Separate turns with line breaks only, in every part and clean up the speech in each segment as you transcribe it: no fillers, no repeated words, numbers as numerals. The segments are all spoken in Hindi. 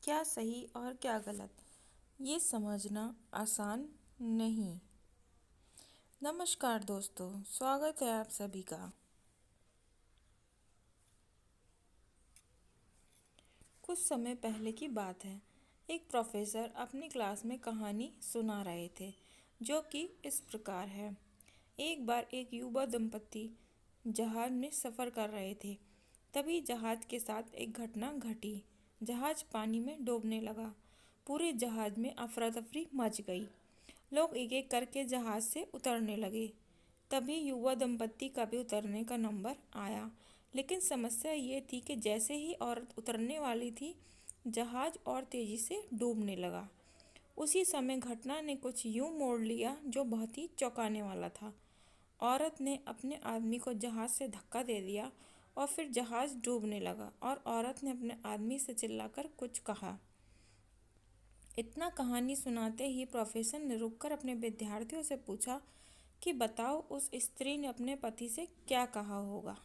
क्या सही और क्या गलत, ये समझना आसान नहीं। नमस्कार दोस्तों, स्वागत है आप सभी का। कुछ समय पहले की बात है। एक प्रोफेसर अपनी क्लास में कहानी सुना रहे थे, जो कि इस प्रकार है। एक बार एक युवा दंपति जहाज में सफ़र कर रहे थे। तभी जहाज के साथ एक घटना घटी। जहाज पानी में डूबने लगा। पूरे जहाज में अफरा तफरी मच गई। लोग एक एक करके जहाज से उतरने लगे। तभी युवा दंपत्ति का भी उतरने का नंबर आया। लेकिन समस्या ये थी कि जैसे ही औरत उतरने वाली थी, जहाज और तेजी से डूबने लगा। उसी समय घटना ने कुछ यूं मोड़ लिया जो बहुत ही चौंकाने वाला था। औरत ने अपने आदमी को जहाज से धक्का दे दिया और फिर जहाज डूबने लगा और औरत ने अपने आदमी से चिल्लाकर कुछ कहा। इतना कहानी सुनाते ही प्रोफेसर ने रुककर अपने विद्यार्थियों से पूछा कि बताओ, उस स्त्री ने अपने पति से क्या कहा होगा।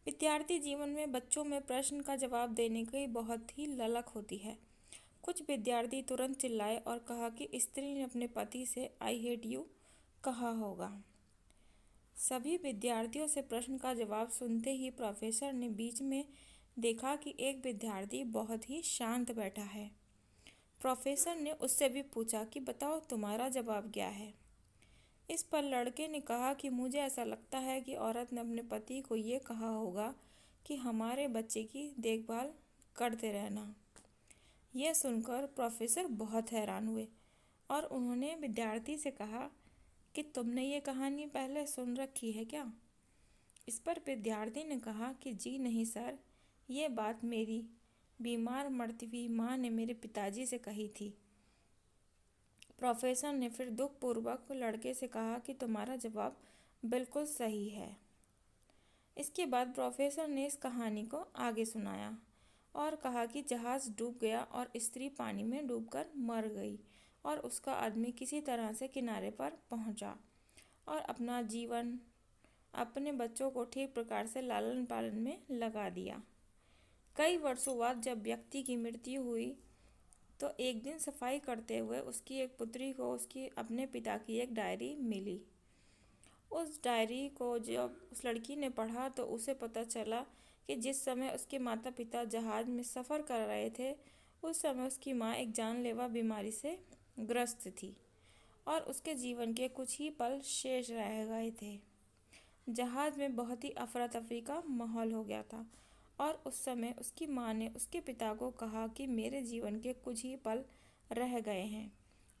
विद्यार्थी जीवन में बच्चों में प्रश्न का जवाब देने की बहुत ही ललक होती है। कुछ विद्यार्थी तुरंत चिल्लाए और कहा कि स्त्री ने अपने पति से आई हेट यू कहा होगा। सभी विद्यार्थियों से प्रश्न का जवाब सुनते ही प्रोफेसर ने बीच में देखा कि एक विद्यार्थी बहुत ही शांत बैठा है। प्रोफेसर ने उससे भी पूछा कि बताओ, तुम्हारा जवाब क्या है। इस पर लड़के ने कहा कि मुझे ऐसा लगता है कि औरत ने अपने पति को ये कहा होगा कि हमारे बच्चे की देखभाल करते रहना। यह सुनकर प्रोफेसर बहुत हैरान हुए और उन्होंने विद्यार्थी से कहा कि तुमने ये कहानी पहले सुन रखी है क्या। इस पर विद्यार्थी ने कहा कि जी नहीं सर, ये बात मेरी बीमार मरती हुई माँ ने मेरे पिताजी से कही थी। प्रोफेसर ने फिर दुखपूर्वक लड़के से कहा कि तुम्हारा जवाब बिल्कुल सही है। इसके बाद प्रोफेसर ने इस कहानी को आगे सुनाया और कहा कि जहाज़ डूब गया और स्त्री पानी में डूबकर मर गई और उसका आदमी किसी तरह से किनारे पर पहुंचा और अपना जीवन अपने बच्चों को ठीक प्रकार से लालन पालन में लगा दिया। कई वर्षों बाद जब व्यक्ति की मृत्यु हुई तो एक दिन सफाई करते हुए उसकी एक पुत्री को उसकी अपने पिता की एक डायरी मिली। उस डायरी को जब उस लड़की ने पढ़ा तो उसे पता चला कि जिस समय उसके माता पिता जहाज में सफ़र कर रहे थे, उस समय उसकी माँ एक जानलेवा बीमारी से ग्रस्त थी और उसके जीवन के कुछ ही पल शेष रह गए थे। जहाज में बहुत ही अफरा तफरी का माहौल हो गया था और उस समय उसकी माँ ने उसके पिता को कहा कि मेरे जीवन के कुछ ही पल रह गए हैं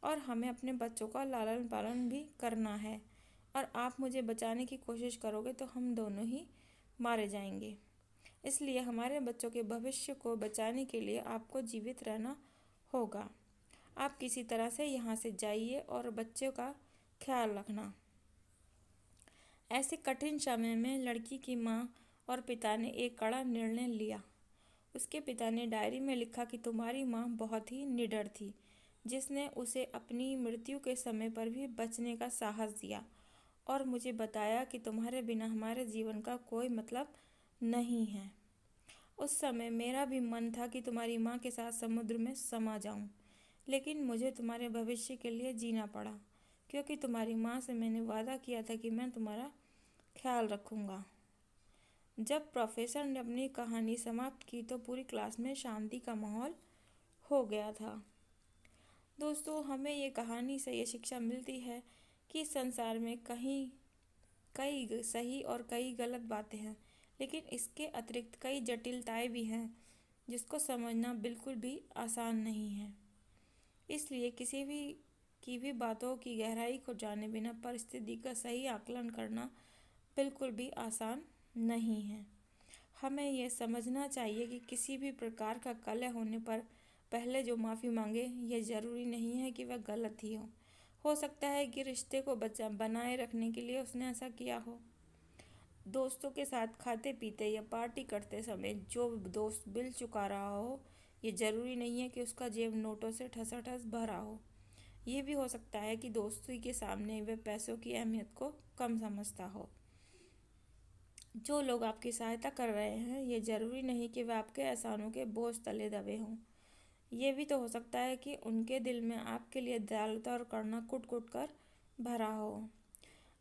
और हमें अपने बच्चों का लालन पालन भी करना है और आप मुझे बचाने की कोशिश करोगे तो हम दोनों ही मारे जाएंगे। इसलिए हमारे बच्चों के भविष्य को बचाने के लिए आपको जीवित रहना होगा। आप किसी तरह से यहाँ से जाइए और बच्चों का ख्याल रखना। ऐसे कठिन समय में लड़की की माँ और पिता ने एक कड़ा निर्णय लिया। उसके पिता ने डायरी में लिखा कि तुम्हारी माँ बहुत ही निडर थी, जिसने उसे अपनी मृत्यु के समय पर भी बचने का साहस दिया और मुझे बताया कि तुम्हारे बिना हमारे जीवन का कोई मतलब नहीं है। उस समय मेरा भी मन था कि तुम्हारी माँ के साथ समुद्र में समा जाऊं, लेकिन मुझे तुम्हारे भविष्य के लिए जीना पड़ा, क्योंकि तुम्हारी माँ से मैंने वादा किया था कि मैं तुम्हारा ख्याल रखूँगा। जब प्रोफेसर ने अपनी कहानी समाप्त की तो पूरी क्लास में शांति का माहौल हो गया था। दोस्तों, हमें ये कहानी से ये शिक्षा मिलती है कि संसार में कई सही और कई गलत बातें हैं, लेकिन इसके अतिरिक्त कई जटिलताएं भी हैं जिसको समझना बिल्कुल भी आसान नहीं है। इसलिए किसी भी बातों की गहराई को जाने बिना परिस्थिति का सही आकलन करना बिल्कुल भी आसान नहीं है। हमें यह समझना चाहिए कि किसी भी प्रकार का कलह होने पर पहले जो माफ़ी मांगे, यह ज़रूरी नहीं है कि वह गलत ही हो सकता है कि रिश्ते को बनाए रखने के लिए उसने ऐसा किया हो। दोस्तों के साथ खाते पीते या पार्टी करते समय जो दोस्त बिल चुका रहा हो, ये ज़रूरी नहीं है कि उसका जेब नोटों से ठसाठस भरा हो। ये भी हो सकता है कि दोस्ती के सामने वह पैसों की अहमियत को कम समझता हो। जो लोग आपकी सहायता कर रहे हैं, ये ज़रूरी नहीं कि वह आपके एहसानों के बोझ तले दबे हों। ये भी तो हो सकता है कि उनके दिल में आपके लिए दयालुता और करुणा कुट कुट कर भरा हो।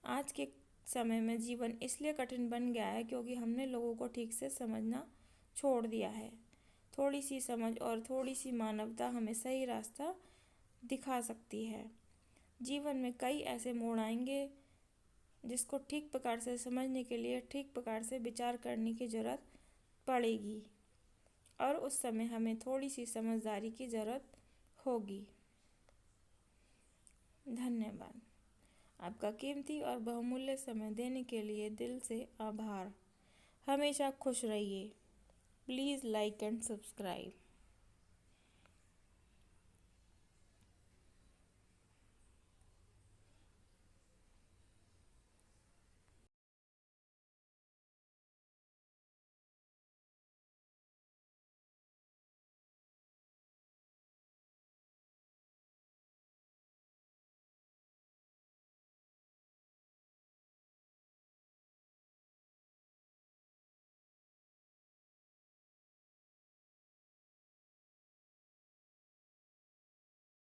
आज के समय में जीवन इसलिए कठिन बन गया है क्योंकि हमने लोगों को ठीक से समझना छोड़ दिया है। थोड़ी सी समझ और थोड़ी सी मानवता हमें सही रास्ता दिखा सकती है। जीवन में कई ऐसे मोड़ आएंगे जिसको ठीक प्रकार से समझने के लिए ठीक प्रकार से विचार करने की ज़रूरत पड़ेगी और उस समय हमें थोड़ी सी समझदारी की ज़रूरत होगी। धन्यवाद। आपका कीमती और बहुमूल्य समय देने के लिए दिल से आभार। हमेशा खुश रहिए। Please like and subscribe.